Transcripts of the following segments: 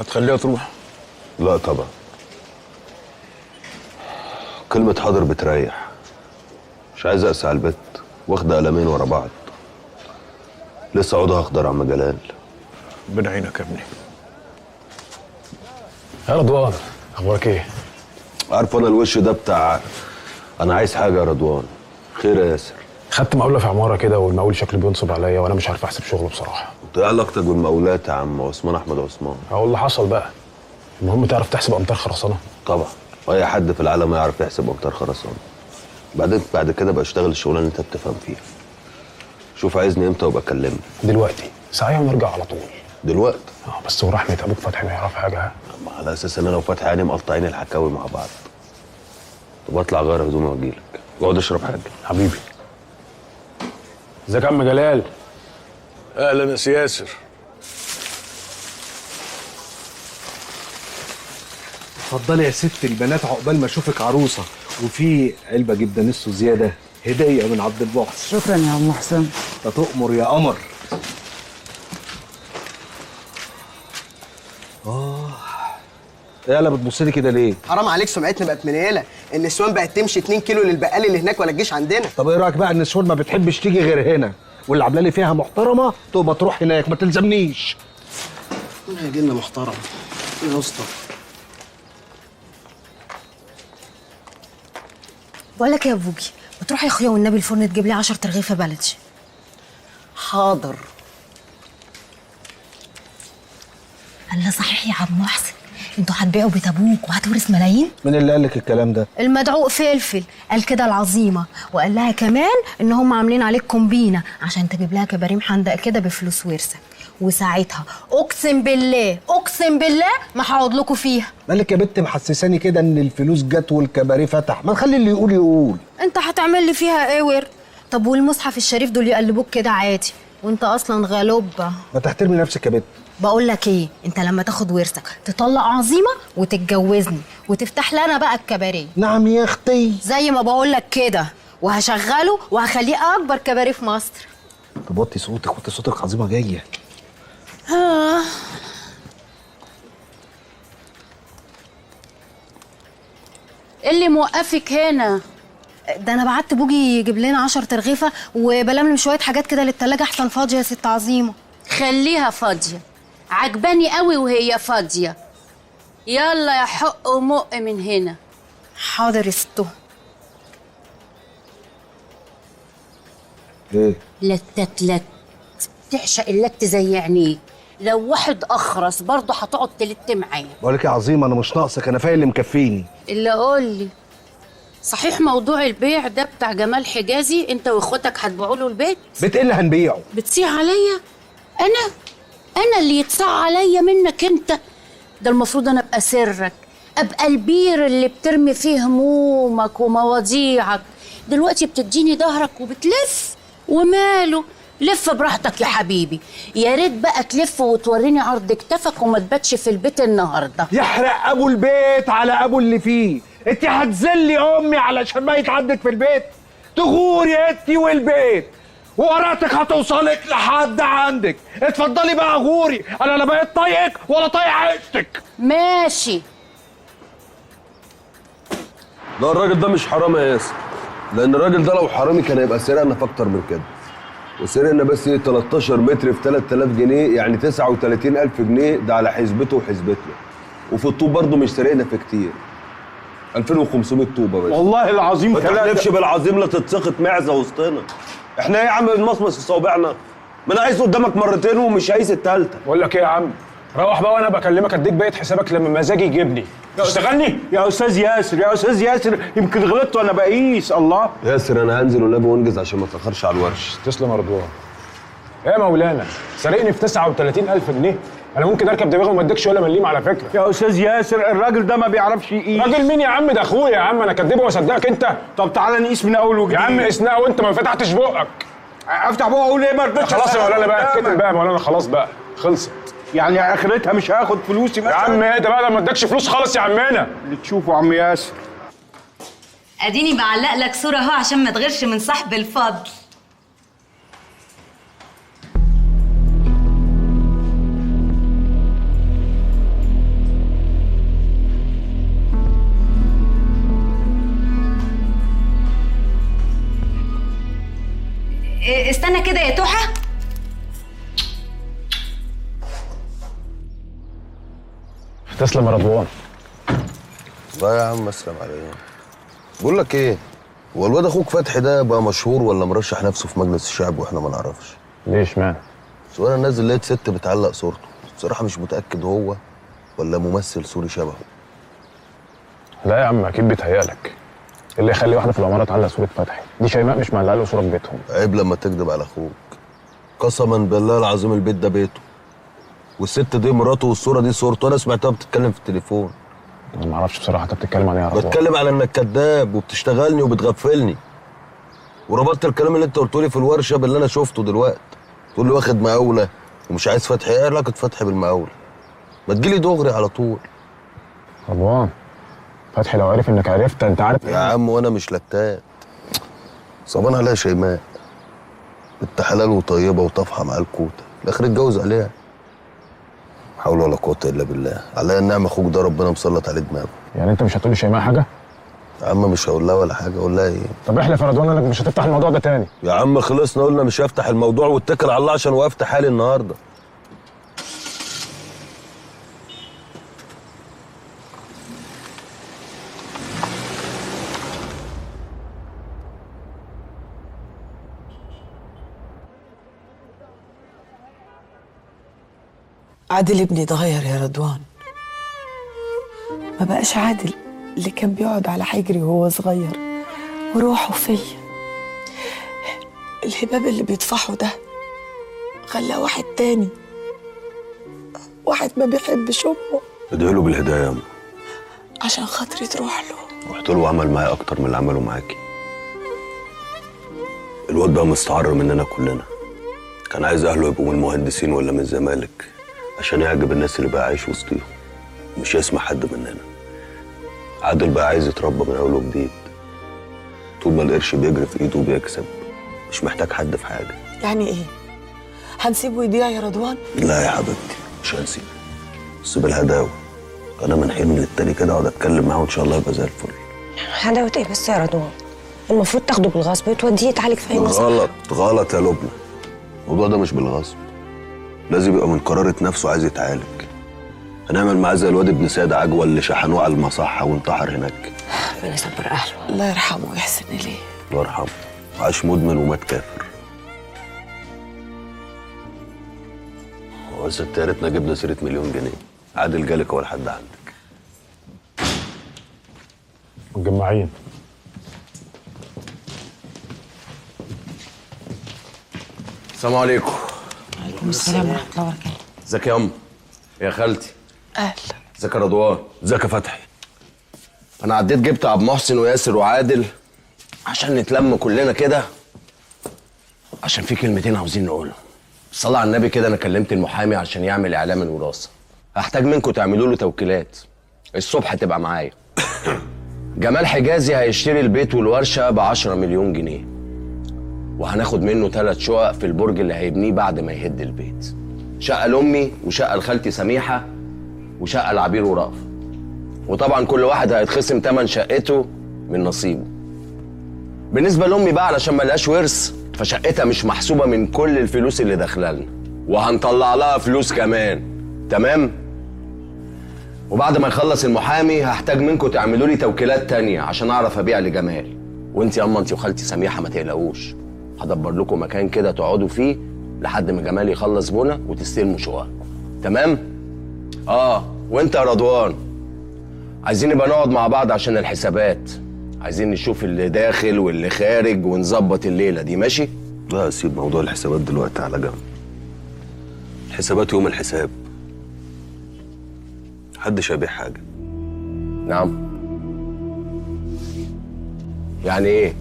هتخليها تروح؟ لا طبعا. كلمة حاضر بتريح. مش عايز اقسى على البت واخدة قلمين ورا بعض. لسه عودها اخضر عم جلال. ربنا يعينك يا ابني. يا رضوان اخبارك ايه؟ عارف انا الوش ده بتاع انا عايز حاجة يا رضوان. خير يا ياسر؟ خدت مقاولة في عمارة كده والمقاول شكله بينصب عليا وانا مش عارف احسب شغله بصراحة. انت ايه علاقتك بالمقاولات يا عم عثمان احمد عثمان؟ هو اللي حصل بقى. المهم تعرف تحسب امتار خرسانة؟ طبعا. اي حد في العالم يعرف يحسب امتار خرسانة. بعدين بعد كده بقى اشتغل الشغلانة اللي انت بتفهم فيها. شوف عايزني امتى وابقى كلمني. دلوقتي صحيح ونرجع على طول. دلوقتي؟ بس ورحمة ابوك فتحي ما يعرف حاجة. ها؟ على اساس ان انا وفتحي يعني مقطعين الحكاوي مع بعض. طب اطلع غير هدومي واجيلك. اقعد اشرب حاجة حبيبي. ازيك يا عم جلال؟ اهلا يا سي ياسر. اتفضلي يا ست البنات عقبال ما اشوفك عروسه، وفي علبه جبنه نص زياده هديه من عبد البعث. شكرا يا عم حسام. لا تؤمر يا قمر. يالا بتبصلي كده ليه؟ حرام عليك، سمعتنا بقت منيله. النسوان بقت تمشي 2 كيلو للبقال اللي هناك ولا تجيش عندنا. طب ايه رايك بقى النسوان ما بتحبش تيجي غير هنا، واللي عامله لي فيها محترمه تبقى تروح هناك ما تلزمنيش. هيجي لنا محترم يا اسطى. بقول لك يا بوجي، بتروح يا اخويا والنبي الفرن تجيب لي 10 رغيفه بلدي. حاضر. الله صحيح يا عم محسن، انتوا هتبيعوا بيت ابوك وهتورث ملايين؟ مين اللي قال لك الكلام ده؟ المدعوق فلفل قال كده العظيمه، وقال لها كمان ان هم عاملين عليك كومبينه عشان تجيب لها كباريم حندق كده بفلوس ورثك، وساعتها اقسم بالله اقسم بالله ما هقعد لكم فيها. مالك يا بنت محسساني كده ان الفلوس جت والكباريه فتح، ما نخلي اللي يقول يقول. انت هتعمل لي فيها ايه ورد؟ طب والمصحف الشريف دول يقلبوك كده عادي وانت اصلا غلوبه. ما تحترمي نفسك يا بنت. بقول لك ايه، انت لما تاخد ورثك تطلق عظيمه وتتجوزني وتفتح لنا بقى الكباريه. نعم يا اختي. زي ما بقول لك كده، وهشغله وهخليه اكبر كباريه في مصر. طب وطي صوتك، وطي صوتك، عظيمه جايه. ايه اللي موقفك هنا؟ ده انا بعت بوجي يجيب لنا 10 رغيفه وبلملم شويه حاجات كده للتلاجة احسن فاضيه يا ست عظيمه. خليها فاضيه، عجباني قوي وهي فاضيه. يلا يا حق ومق من هنا. حاضر يا ستو. ايه؟ لتت تعشق اللت زي عينيك. لو واحد اخرس برضه هتقعد تلت معايا. بقول لك يا عظيمه انا مش ناقصك، انا فايق اللي مكفيني. اللي قول لي صحيح موضوع البيع ده بتاع جمال حجازي، انت واخواتك هتبيعوا له البيت؟ بيت ايه اللي هنبيعه؟ بتصيح عليا؟ انا اللي يتصاع عليا منك انت؟ ده المفروض انا ابقى سرك، ابقى البير اللي بترمي فيه همومك ومواضيعك. دلوقتي بتديني ظهرك وبتلف، وماله؟ لف براحتك يا حبيبي. يا ريت بقى تلف وتوريني عرض كتفك وما تباتش في البيت النهارده. يحرق ابو البيت على ابو اللي فيه. انت هتذلي امي علشان ما يتعدك في البيت؟ تغوري انت والبيت ووراتك هتوصلك لحد عندك. اتفضلي بقى غوري، انا لا بقيت طايقك ولا طايق عيشتك. ماشي. لا الراجل ده مش حرامي يا ياسر. لان الراجل ده لو حرامي كان هيبقى سرقنا في اكتر من كده. وسرقنا بس 13 متر في 3000 جنيه، يعني 39000 جنيه، ده على حسبته وحسبتنا. وفي الطوب برضه مش سرقنا في كتير، 2500 طوبه بس. والله العظيم ما تحلفش بالعظيم لا تتسقط معزه وسطنا. احنا ايه يا عم بنمصمص في صوابعنا؟ ما انا عايز قدامك مرتين ومش عايز التالتة. بقول لك ايه يا عم، روح بقى وانا بكلمك اديك بقيه حسابك لما مزاجي يجيبني. تشتغلني يا استاذ ياسر، يا استاذ ياسر، يمكن غلطت وانا بقيس. الله ياسر انا هنزل والنبي وانجز عشان ما اتاخرش على الورش. تسلم يا رضوان. ايه يا مولانا، سارقني في 39000 جنيه؟ انا ممكن اركب دماغي وما اديكش ولا مليم على فكره. يا استاذ ياسر، الراجل ده ما بيعرفش يقيس. راجل مين يا عم؟ ده اخويا يا عم، انا كدبه واصدقك انت؟ طب تعالى نقيس من اول وجديد. يا عم قسناها وانت ما فتحتش بقك. افتح بقى اقول ايه؟ ما رضيتش. خلاص يا مولانا بقى، اتكتم بقى يا مولانا، خلاص بقى خلصت. يعني اخرتها مش هاخد فلوسي مثلا؟ يا عم ايه ده بقى، ما ادكش فلوس خالص يا عمنا. اللي تشوفه يا عم ياسر. اديني بعلق لك صوره اهو عشان ما تغيرش من صاحب الفضل. سنه كده يا توحه؟ تسلم يا رضوان. لا يا عم اسلم عليا. بقول لك ايه، هو الواد اخوك فتحي ده بقى مشهور ولا مرشح نفسه في مجلس الشعب واحنا ما نعرفش؟ ليه اشمعنى؟ بس وانا نازل لقيت ست بتعلق صورته، بصراحه مش متاكد هو ولا ممثل سوري شبهه. لا يا عم اكيد بيتهيألك. اللي يخلي واحده في العماره تعلق صوره فتحي؟ دي شيماء مش معلقه له صوره في بيتهم. عيب لما تكذب على اخوك. قسما بالله العظيم البيت ده بيته، والست دي مراته والصوره دي صورته. انا سمعتها بتتكلم في التليفون. انا ما اعرفش بصراحه انت بتتكلم عن ايه يا رضوان. بتكلم على انك كذاب وبتشتغلني وبتغفلني، وربطت الكلام اللي انت قلته لي في الورشه باللي انا شفته دلوقتي. تقول لي واخد مقاوله ومش عايز فتحي. ايه علاقه فتحي بالمقاوله؟ ما تجيلي دغري على طول. رضوان فتحي لو عرف انك عرفت انت عارف يا عم وانا مش لتات. صبان عليها شيماء، بنت حلال وطيبه وطافحه مع الكوته، في الاخر اتجوز عليها. حول ولا قوه الا بالله. عليا النعمه اخوك ده ربنا مسلط عليه دماغه. يعني انت مش هتقول لشيماء حاجه؟ يا عم مش هقول لها ولا حاجه. اقول لها ايه؟ طب احلف يا رضوان انك مش هتفتح الموضوع ده تاني. يا عم خلصنا، قلنا مش هفتح الموضوع واتكل على الله عشان وقفت حالي النهارده. عادل ابني اتغير يا رضوان، ما بقاش عادل اللي كان بيقعد على حجري وهو صغير وروحه فيا. الهباب اللي بيطفحه ده خلاه واحد تاني، واحد ما بيحبش امه. ادعي له بالهدايه يا أم. عشان خاطري تروح له. رحت له وعمل معايا اكتر من اللي عمله معاكي. الواد بقى مستعر مننا كلنا. كان عايز اهله يبقوا من المهندسين ولا من الزمالك عشان يعجب الناس اللي بقى عايش وسطيهم، مش يسمع حد مننا. عادل بقى عايز يتربى من اول وجديد. طول ما القرش بيجري في ايده وبيكسب مش محتاج حد في حاجه. يعني ايه؟ هنسيبه يضيع يا رضوان؟ لا يا حبيبتي مش هنسيبه، بس بالهداوه. انا من حين للتاني كده اقعد اتكلم معاه وان شاء الله يبقى زي الفل. هداوة ايه بس يا رضوان؟ المفروض تاخده بالغصب وتوديه يتعالج في اي مصحة. غلط غلط يا لبنى. الموضوع ده مش بالغصب، لازم يبقى من قرارة نفسه عايز يتعالج. هنعمل معاه زي الواد ابن سيد عجوة اللي شحنوه على المصحة وانتحر هناك. ربنا يصبر اهله. الله يرحمه ويحسن اليه. الله يرحمه. عاش مدمن ومات كافر. هو ست يا ريتنا جبنا سيرة مليون جنيه. عادل جالك هو لحد عندك. متجمعين. السلام عليكم. وعليكم السلام ورحمه الله وبركاته. ازيك يا ام؟ يا خالتي. اهلا. ازيك يا رضوان؟ ازيك يا فتحي؟ انا عديت جبت عبد محسن وياسر وعادل عشان نتلم كلنا كده، عشان في كلمتين عاوزين نقولهم. صلى على النبي كده. انا كلمت المحامي عشان يعمل اعلام الوراثه. هحتاج منكم تعملوا له توكيلات الصبح تبقى معايا. جمال حجازي هيشتري البيت والورشه ب10 مليون جنيه، وهناخد منه 3 شقق في البرج اللي هيبنيه بعد ما يهد البيت. شقه لامي وشقه لخالتي سميحه وشقه لعبير ورأف. وطبعا كل واحد هيتخصم تمن شقته من نصيبه. بالنسبه لامي بقى علشان ما لهاش ورث فشقتها مش محسوبه من كل الفلوس اللي داخله لنا، وهنطلع لها فلوس كمان. تمام؟ وبعد ما يخلص المحامي هحتاج منكم تعملوا لي توكيلات تانية عشان اعرف ابيع لجمال. وانت يا اما انت وخالتي سميحه ما تقلقوش، هدبر لكم مكان كده تقعدوا فيه لحد ما جمال يخلص بنا وتستلموا شققكم. تمام؟ وانت يا رضوان عايزين نبقى نقعد مع بعض عشان الحسابات. عايزين نشوف اللي داخل واللي خارج ونظبط الليله دي. ماشي؟ لا سيب موضوع الحسابات دلوقتي على جنب. الحسابات يوم الحساب. محدش هيبيع حاجه. نعم. يعني ايه؟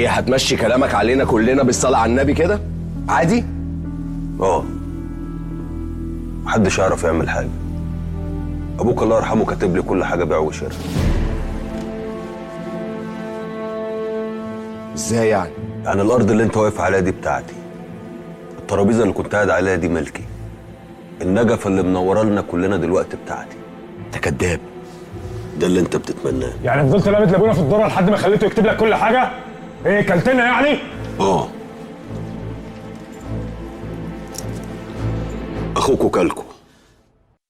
هتمشي كلامك علينا كلنا بالصلاه على النبي كده؟ عادي؟ محدش يعرف يعمل حاجه. ابوك الله يرحمه كاتب لي كل حاجه بيع وشراء. ازاي يعني؟ يعني الارض اللي انت واقف عليها دي بتاعتي، الترابيزه اللي كنت قاعد عليها دي ملكي، النجفه اللي منوره لنا كلنا دلوقتي بتاعتي. انت كداب. ده اللي انت بتتمناه. يعني فضلت لابد لابونا في الدره لحد ما خليته يكتب لك كل حاجه؟ ايه كلتنا يعني؟ اخوكوا كلكوا.